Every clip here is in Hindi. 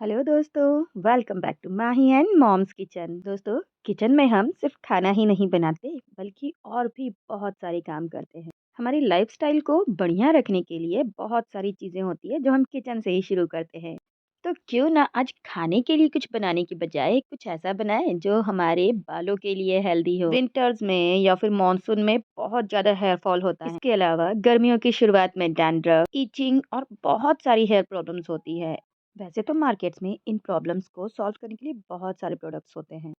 हेलो दोस्तों, welcome back to Mahi and moms kitchen. दोस्तों, किचन में हम सिर्फ खाना ही नहीं बनाते बल्कि और भी बहुत सारे काम करते हैं। हमारी लाइफस्टाइल को बढ़िया रखने के लिए बहुत सारी चीजें होती है जो हम किचन से ही शुरू करते हैं। तो क्यों ना आज खाने के लिए कुछ बनाने की बजाय कुछ ऐसा बनाएं जो हमारे बालों के लिए हेल्दी हो। विंटर्स में या फिर मॉनसून में बहुत ज्यादा हेयर फॉल होता है। इसके अलावा गर्मियों की शुरुआत में डैंड्रफ, इचिंग और बहुत सारी हेयर प्रॉब्लम्स होती है। वैसे तो मार्केट्स में इन प्रॉब्लम्स को सॉल्व करने के लिए बहुत सारे प्रोडक्ट्स होते हैं,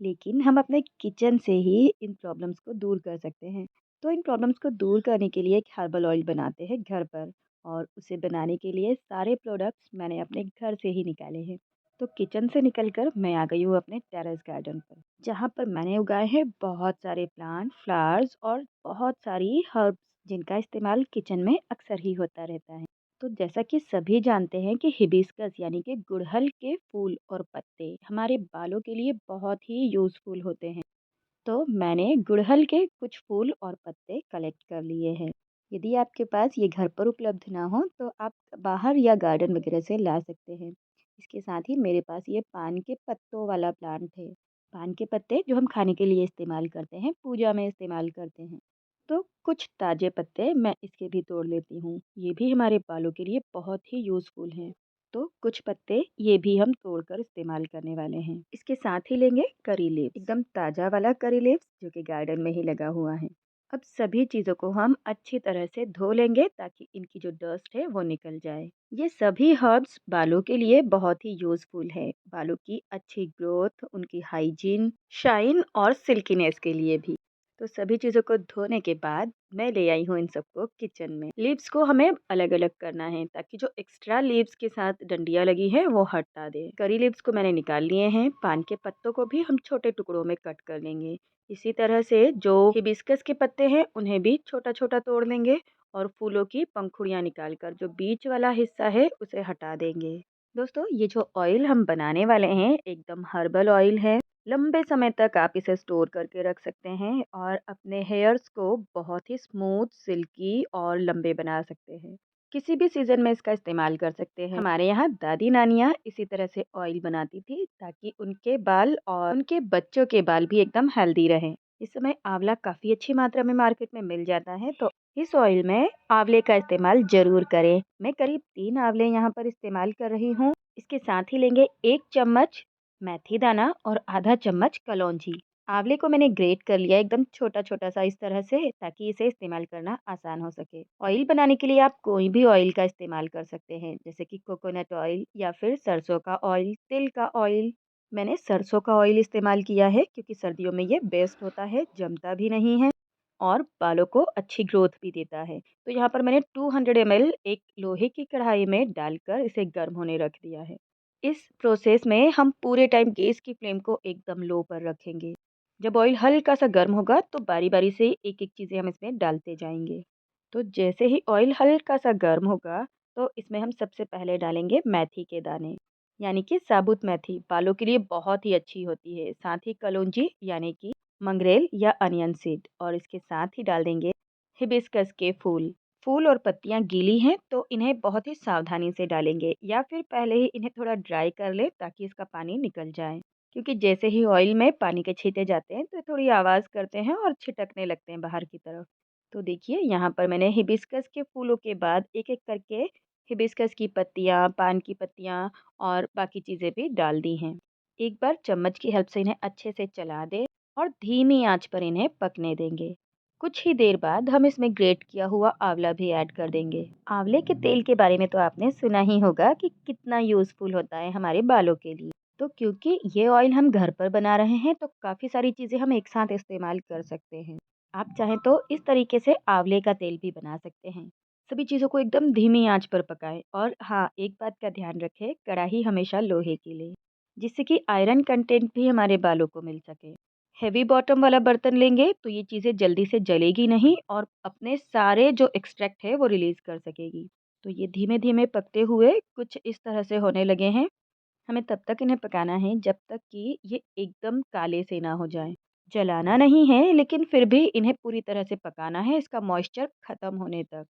लेकिन हम अपने किचन से ही इन प्रॉब्लम्स को दूर कर सकते हैं। तो इन प्रॉब्लम्स को दूर करने के लिए एक हर्बल ऑयल बनाते हैं घर पर, और उसे बनाने के लिए सारे प्रोडक्ट्स मैंने अपने घर से ही निकाले हैं। तो किचन से निकलकर मैं आ गई हूँ अपने टेरेस गार्डन पर, जहाँ पर मैंने उगाए हैं बहुत सारे प्लांट, फ्लावर्स और बहुत सारी हर्ब्स, जिनका इस्तेमाल किचन में अक्सर ही होता रहता है। तो जैसा कि सभी जानते हैं कि हिबिस्कस यानी कि गुड़हल के फूल और पत्ते हमारे बालों के लिए बहुत ही यूज़फुल होते हैं। तो मैंने गुड़हल के कुछ फूल और पत्ते कलेक्ट कर लिए हैं। यदि आपके पास ये घर पर उपलब्ध ना हो तो आप बाहर या गार्डन वगैरह से ला सकते हैं। इसके साथ ही मेरे पास ये पान के पत्तों वाला प्लांट है। पान के पत्ते जो हम खाने के लिए इस्तेमाल करते हैं, पूजा में इस्तेमाल करते हैं। तो कुछ ताजे पत्ते मैं इसके भी तोड़ लेती हूँ। ये भी हमारे बालों के लिए बहुत ही यूज़फुल हैं। तो कुछ पत्ते ये भी हम तोड़कर इस्तेमाल करने वाले हैं। इसके साथ ही लेंगे करी लीव्स, एकदम ताज़ा वाला करी लीव्स जो कि गार्डन में ही लगा हुआ है। अब सभी चीज़ों को हम अच्छी तरह से धो लेंगे ताकि इनकी जो डस्ट है वो निकल जाए। ये सभी हर्ब्स बालों के लिए बहुत ही यूज़फुल है, बालों की अच्छी ग्रोथ, उनकी हाइजीन, शाइन और सिल्कीनेस के लिए भी। तो सभी चीज़ों को धोने के बाद मैं ले आई हूँ इन सबको किचन में। लीव्स को हमें अलग अलग करना है ताकि जो एक्स्ट्रा लीव्स के साथ डंडियाँ लगी है वो हटा दे। करी लीव्स को मैंने निकाल लिए हैं। पान के पत्तों को भी हम छोटे टुकड़ों में कट कर लेंगे। इसी तरह से जो हिबिस्कस के पत्ते हैं उन्हें भी छोटा छोटा तोड़ लेंगे, और फूलों की पंखुड़ियाँ निकालकर जो बीच वाला हिस्सा है उसे हटा देंगे। दोस्तों, ये जो ऑयल हम बनाने वाले हैं एकदम हर्बल ऑयल है। लंबे समय तक आप इसे स्टोर करके रख सकते हैं और अपने हेयर्स को बहुत ही स्मूथ, सिल्की और लंबे बना सकते हैं। किसी भी सीजन में इसका इस्तेमाल कर सकते हैं। हमारे यहाँ दादी नानियाँ इसी तरह से ऑयल बनाती थी ताकि उनके बाल और उनके बच्चों के बाल भी एकदम हेल्दी रहें। इस समय आंवला काफ़ी अच्छी मात्रा में मार्केट में मिल जाता है, तो इस ऑयल में आंवले का इस्तेमाल जरूर करें। मैं करीब 3 आंवले यहाँ पर इस्तेमाल कर रही हूँ। इसके साथ ही लेंगे 1 चम्मच मेथी दाना और आधा चम्मच कलौंजी। आंवले को मैंने ग्रेट कर लिया एकदम छोटा छोटा सा इस तरह से, ताकि इसे इस्तेमाल करना आसान हो सके। ऑयल बनाने के लिए आप कोई भी ऑयल का इस्तेमाल कर सकते हैं, जैसे कि कोकोनट ऑयल या फिर सरसों का ऑयल, तिल का ऑयल। मैंने सरसों का ऑयल इस्तेमाल किया है क्योंकि सर्दियों में ये बेस्ट होता है, जमता भी नहीं है और बालों को अच्छी ग्रोथ भी देता है। तो यहाँ पर मैंने 200 ml एक लोहे की कढ़ाई में डालकर इसे गर्म होने रख दिया है। इस प्रोसेस में हम पूरे टाइम गैस की फ्लेम को एकदम लो पर रखेंगे। जब ऑयल हल्का सा गर्म होगा तो बारी बारी से एक एक चीज़ें हम इसमें डालते जाएंगे। तो जैसे ही ऑयल हल्का सा गर्म होगा तो इसमें हम सबसे पहले डालेंगे मेथी के दाने, यानी कि साबुत मेथी बालों के लिए बहुत ही अच्छी होती है। साथ ही कलौंजी यानी कि मंगरेल या अनियन सीड, और इसके साथ ही डाल देंगे हिबिस्कस के फूल। फूल और पत्तियां गीली हैं तो इन्हें बहुत ही सावधानी से डालेंगे, या फिर पहले ही इन्हें थोड़ा ड्राई कर ले ताकि इसका पानी निकल जाए, क्योंकि जैसे ही ऑयल में पानी के छींटे जाते हैं तो थोड़ी आवाज़ करते हैं और छिटकने लगते हैं बाहर की तरफ। तो देखिए, यहाँ पर मैंने हिबिस्कस के फूलों के बाद एक एक करके हिबिस्कस की पत्तियाँ, पान की पत्तियाँ और बाकी चीज़ें भी डाल दी हैं। एक बार चम्मच की हेल्प से इन्हें अच्छे से चला दें और धीमी आंच पर इन्हें पकने देंगे। कुछ ही देर बाद हम इसमें ग्रेट किया हुआ आंवला भी ऐड कर देंगे। आंवले के तेल के बारे में तो आपने सुना ही होगा कि कितना यूज़फुल होता है हमारे बालों के लिए। तो क्योंकि ये ऑयल हम घर पर बना रहे हैं तो काफ़ी सारी चीज़ें हम एक साथ इस्तेमाल कर सकते हैं। आप चाहें तो इस तरीके से आंवले का तेल भी बना सकते हैं। सभी चीज़ों को एकदम धीमी आंच पर पकाएं, और हाँ, एक बात का ध्यान रखें, कढ़ाई हमेशा लोहे की लें, जिससे कि आयरन कंटेंट भी हमारे बालों को मिल सके। हेवी बॉटम वाला बर्तन लेंगे तो ये चीज़ें जल्दी से जलेगी नहीं और अपने सारे जो एक्सट्रैक्ट है वो रिलीज़ कर सकेगी। तो ये धीमे धीमे पकते हुए कुछ इस तरह से होने लगे हैं। हमें तब तक इन्हें पकाना है जब तक कि ये एकदम काले से ना हो जाए। जलाना नहीं है, लेकिन फिर भी इन्हें पूरी तरह से पकाना है इसका मॉइस्चर ख़त्म होने तक।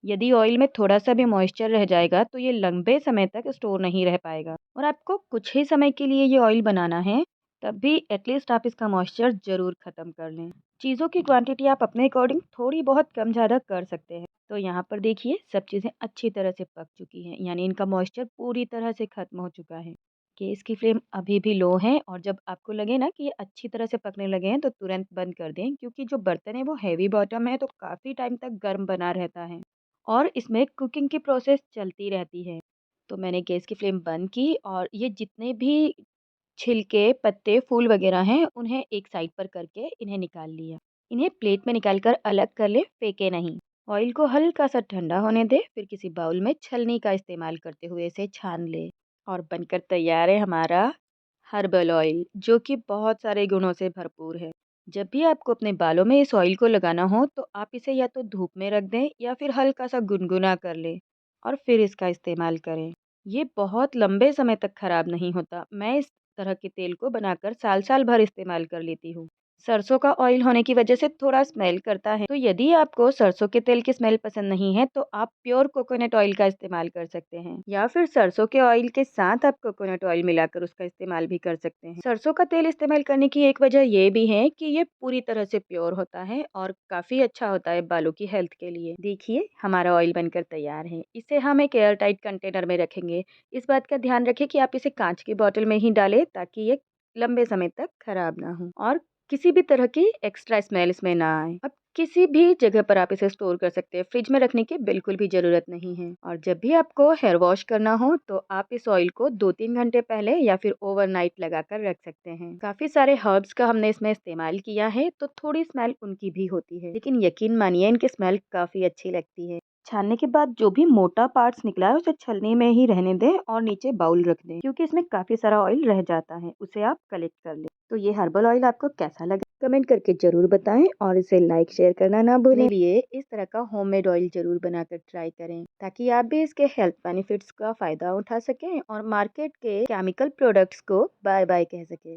यदि ऑयल में थोड़ा सा भी मॉइस्चर रह जाएगा तो ये लंबे समय तक स्टोर नहीं रह पाएगा। और आपको कुछ ही समय के लिए ये ऑयल बनाना है, तब भी एटलीस्ट आप इसका मॉइस्चर ज़रूर ख़त्म कर लें। चीज़ों की क्वांटिटी आप अपने अकॉर्डिंग थोड़ी बहुत कम ज़्यादा कर सकते हैं। तो यहाँ पर देखिए सब चीज़ें अच्छी तरह से पक चुकी हैं, यानी इनका मॉइस्चर पूरी तरह से ख़त्म हो चुका है। गैस की फ्लेम अभी भी लो है और जब आपको लगे ना कि ये अच्छी तरह से पकने लगे हैं तो तुरंत बंद कर दें, क्योंकि जो बर्तन है वो हैवी बॉटम है तो काफ़ी टाइम तक गर्म बना रहता है और इसमें कुकिंग की प्रोसेस चलती रहती है। तो मैंने गैस की फ्लेम बंद की और ये जितने भी छिलके, पत्ते, फूल वगैरह हैं उन्हें एक साइड पर करके इन्हें निकाल लिया। इन्हें प्लेट में निकाल कर अलग कर ले, फेंके नहीं। ऑयल को हल्का सा ठंडा होने दे, फिर किसी बाउल में छलनी का इस्तेमाल करते हुए इसे छान ले। और बनकर तैयार है हमारा हर्बल ऑयल, जो कि बहुत सारे गुणों से भरपूर है। जब भी आपको अपने बालों में इस ऑयल को लगाना हो तो आप इसे या तो धूप में रख दें या फिर हल्का सा गुनगुना कर लें और फिर इसका इस्तेमाल करें। ये बहुत लंबे समय तक खराब नहीं होता। मैं इस तरह के तेल को बनाकर साल साल भर इस्तेमाल कर लेती हूँ। सरसों का ऑयल होने की वजह से थोड़ा स्मेल करता है, तो यदि आपको सरसों के तेल की स्मेल पसंद नहीं है तो आप प्योर कोकोनट ऑयल का इस्तेमाल कर सकते हैं, या फिर सरसों के ऑयल के साथ आप कोकोनट ऑयल मिलाकर उसका इस्तेमाल भी कर सकते हैं। सरसों का तेल इस्तेमाल करने की एक वजह ये भी है कि ये पूरी तरह से प्योर होता है और काफी अच्छा होता है बालों की हेल्थ के लिए। देखिए हमारा ऑयल बनकर तैयार है। इसे हम एक एयर टाइट कंटेनर में रखेंगे। इस बात का ध्यान रखें कि आप इसे कांच की बोतल में ही डालें ताकि ये लंबे समय तक खराब ना हो और किसी भी तरह की एक्स्ट्रा स्मेल इसमें ना आए। अब किसी भी जगह पर आप इसे स्टोर कर सकते हैं, फ्रिज में रखने की बिल्कुल भी ज़रूरत नहीं है। और जब भी आपको हेयर वॉश करना हो तो आप इस ऑयल को 2-3 घंटे पहले या फिर ओवरनाइट लगाकर रख सकते हैं। काफ़ी सारे हर्ब्स का हमने इसमें इस्तेमाल किया है तो थोड़ी स्मेल उनकी भी होती है, लेकिन यकीन मानिए इनकी स्मेल काफ़ी अच्छी लगती है। छानने के बाद जो भी मोटा पार्ट्स निकला है उसे छलनी में ही रहने दें और नीचे बाउल रख दें, क्योंकि इसमें काफ़ी सारा ऑयल रह जाता है, उसे आप कलेक्ट कर लें। तो ये हर्बल ऑयल आपको कैसा लगा कमेंट करके ज़रूर बताएं और इसे लाइक शेयर करना ना भूलें। अपने लिए इस तरह का होममेड ऑयल ज़रूर बनाकर ट्राई करें ताकि आप भी इसके हेल्थ बेनिफिट्स का फ़ायदा उठा सकें और मार्केट के केमिकल प्रोडक्ट्स को बाय बाय कह सकें।